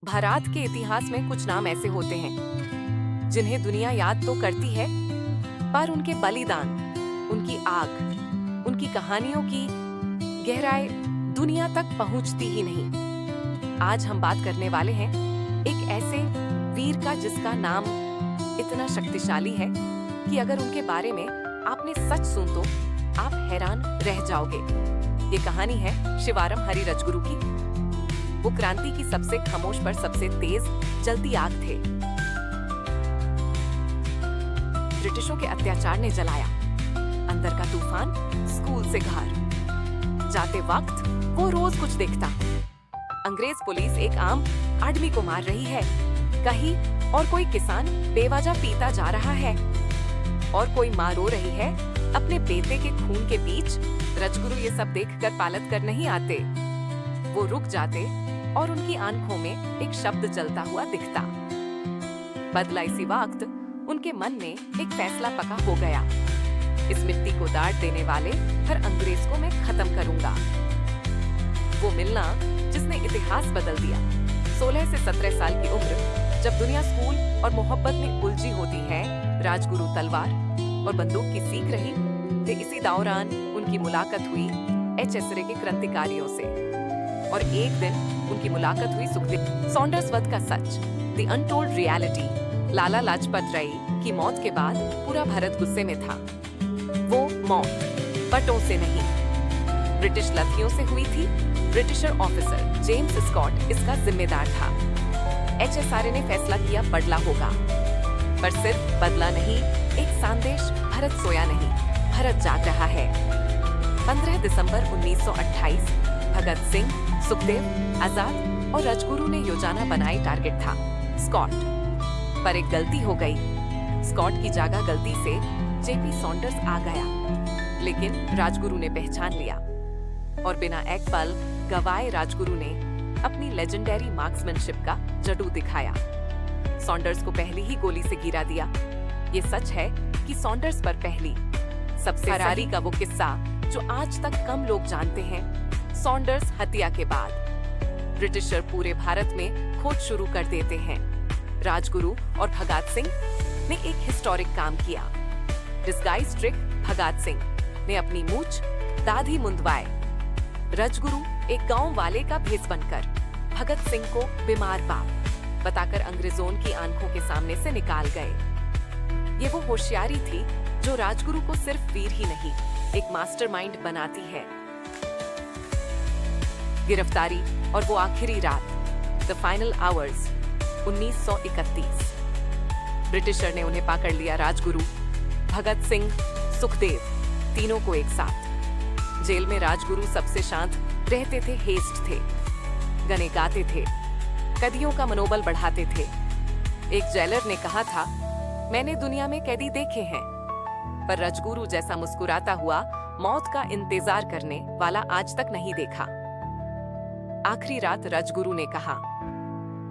भारत के इतिहास में कुछ नाम ऐसे होते हैं जिन्हें दुनिया याद तो करती है, पर उनके बलिदान, उनकी आग, उनकी कहानियों की गहराई दुनिया तक पहुंचती ही नहीं। आज हम बात करने वाले हैं एक ऐसे वीर का जिसका नाम इतना शक्तिशाली है कि अगर उनके बारे में आपने सच सुन तो आप हैरान रह जाओगे। ये कहानी है शिवारम हरी राजगुरु की। वो क्रांति की सबसे खामोश पर सबसे तेज जलती आग थे। ब्रिटिशों के अत्याचार ने जलाया अंदर का तूफान, स्कूल से घर जाते वक्त वो रोज कुछ देखता। अंग्रेज पुलिस एक आम आदमी को मार रही है कहीं, और कोई किसान बेवजह पीता जा रहा है, और कोई माँ रो रही है अपने बेटे के खून के बीच। राजगुरु ये सब देखकर पालत कर नहीं आते। वो रुक जाते और उनकी आंखों में एक शब्द जलता हुआ दिखता। बदला इसी वक्त उनके मन में एक फैसला पका हो गया। इस मिट्टी को दाट देने वाले हर अंग्रेज को मैं खत्म करूंगा। वो मिलना जिसने इतिहास बदल दिया। 16 से 17 साल की उम्र, जब दुनिया स्कूल और मोहब्बत में उलझी होती है, राजगुरु तलवार और बंदूक की सीख रही थे। इसी दौरान उनकी मुलाकात हुई HSRA के क्रांतिकारियों से, और एक दिन उनकी मुलाकात हुई सुखदेव सॉन्डर्स वध का सच, the untold reality. Lala Lajpat Rai की मौत के बाद पूरा भारत गुस्से में था। वो मौत बटों से नहीं, ब्रिटिश लथियों से हुई थी। ब्रिटिशर ऑफिसर जेम्स स्कॉट इसका जिम्मेदार था। HSRA ने फैसला किया बदला होगा, पर सिर्फ बदला नहीं, एक संदेश। भारत सोया नहीं, भारत जाग रहा है। 15 दिसंबर 1928 भगत सिंह, सुखदेव, आजाद और राजगुरु ने योजना बनाई। टारगेट था स्कॉट, पर एक गलती हो गई। स्कॉट की जगह गलती से JP सॉन्डर्स आ गया, लेकिन राजगुरु ने पहचान लिया, और बिना एक पल गवाए राजगुरु ने अपनी लेजेंडरी मार्क्समैनशिप का जादू दिखाया। सॉन्डर्स को पहली ही गोली से गिरा दिया। ये सच है कि सॉन्डर्स पर पहली सबसे फरारी का वो किस्सा जो आज तक कम लोग जानते हैं। सॉन्डर्स हत्या के बाद ब्रिटिशर पूरे भारत में खोज शुरू कर देते हैं। राजगुरु और भगत सिंह ने एक हिस्टोरिक काम किया। Disguise trick. भगत सिंह ने अपनी मूंछ दाढ़ी मुंडवाए। राजगुरु एक गांव वाले का भेष बनकर भगत सिंह को बीमार बाप बताकर अंग्रेजों की आंखों के सामने से निकाल गए। ये वो होशियारी थी जो राजगुरु को सिर्फ वीर ही नहीं, एक मास्टरमाइंड बनाती है। गिरफ्तारी और वो आखिरी रात, द फाइनल आवर्स, 1931। ब्रिटिशर ने उन्हें पकड़ लिया। राजगुरु, भगत सिंह, सुखदेव, तीनों को एक साथ। जेल में राजगुरु सबसे शांत रहते थे, हेस्ट थे, गने गाते थे, कैदियों का मनोबल बढ़ाते थे। एक जेलर ने कहा था, मैंने दुनिया में कैदी देखे हैं, पर राजगुरु जैसा मुस्कुराता हुआ मौत का इंतजार करने वाला आज तक नहीं देखा। आखिरी रात राजगुरु ने कहा,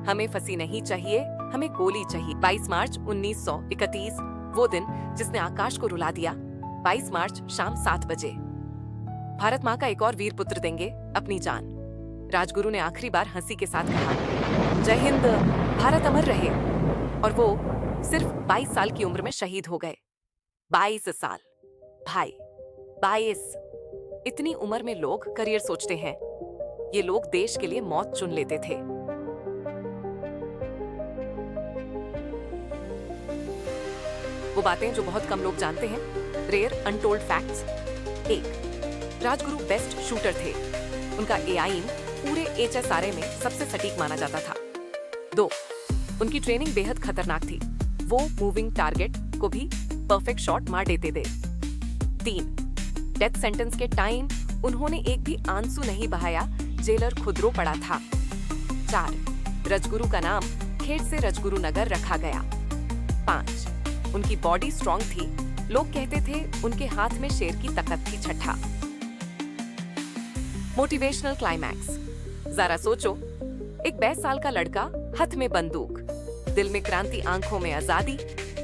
हमें फांसी नहीं चाहिए, हमें गोली चाहिए। 22 मार्च 1931, वो दिन जिसने आकाश को रुला दिया। 22 मार्च शाम 7 बजे भारत माँ का एक और वीर पुत्र देंगे अपनी जान। राजगुरु ने आखिरी बार हंसी के साथ कहा, जय हिंद, भारत अमर रहे। और वो सिर्फ 22 साल की उम्र में शहीद हो गए। 22 साल भाई, 22। इतनी उम्र में लोग करियर सोचते हैं। ये लोग देश के लिए मौत चुन लेते थे। वो बातें जो बहुत कम लोग जानते हैं, rare untold facts. 1, Rajguru best shooter थे। उनका एआईम पूरे HSRA में सबसे सटीक माना जाता था। 2, उनकी ट्रेनिंग बेहद खतरनाक थी। वो मूविंग टारगेट को भी परफेक्ट शॉट मार देते थे। 3, डेथ सेंटेंस के टाइम उन्होंने एक भी आंसू नहीं बहाया, जेलर खुद रो पड़ा था। 4, राजगुरु का नाम खेत से राजगुरु नगर रखा गया। 5, उनकी बॉडी स्ट्रॉन्ग थी। लोग कहते थे उनके हाथ में शेर की ताकत थी। 6, मोटिवेशनल क्लाइमैक्स। जरा सोचो, एक 22 साल का लड़का, हाथ में बंदूक, दिल में क्रांति, आंखों में आजादी,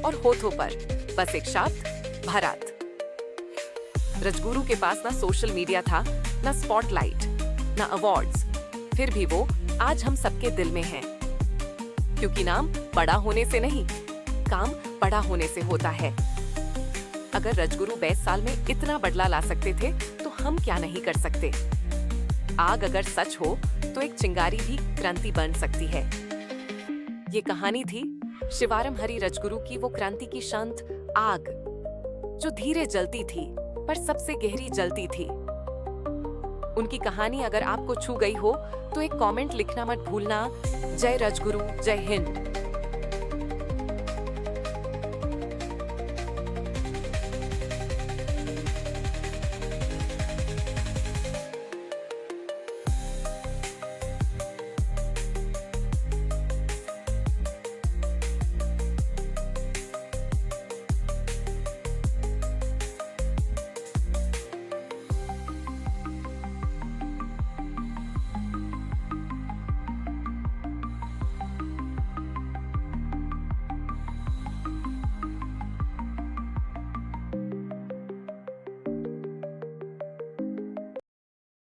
और होठों पर बस एक शब्द, भारत। राजगुरु के पास ना सोशल मीडिया था, ना स्पॉटलाइट, ना अवार्ड्स, फिर भी वो आज हम सबके दिल में हैं। क्योंकि नाम बड़ा होने से नहीं, काम बड़ा होने से होता है। अगर रजगुरु 22 साल में इतना बदला ला सकते थे तो हम क्या नहीं कर सकते। आग अगर सच हो तो एक चिंगारी भी क्रांति बन सकती है। ये कहानी थी शिवारम हरि रजगुरु की, वो क्रांति की शांत आग जो धीरे जलती थी पर सबसे गहरी जलती थी। उनकी कहानी अगर आपको छू गई हो तो एक कमेंट लिखना मत भूलना। जय रजगुरु, जय हिंद।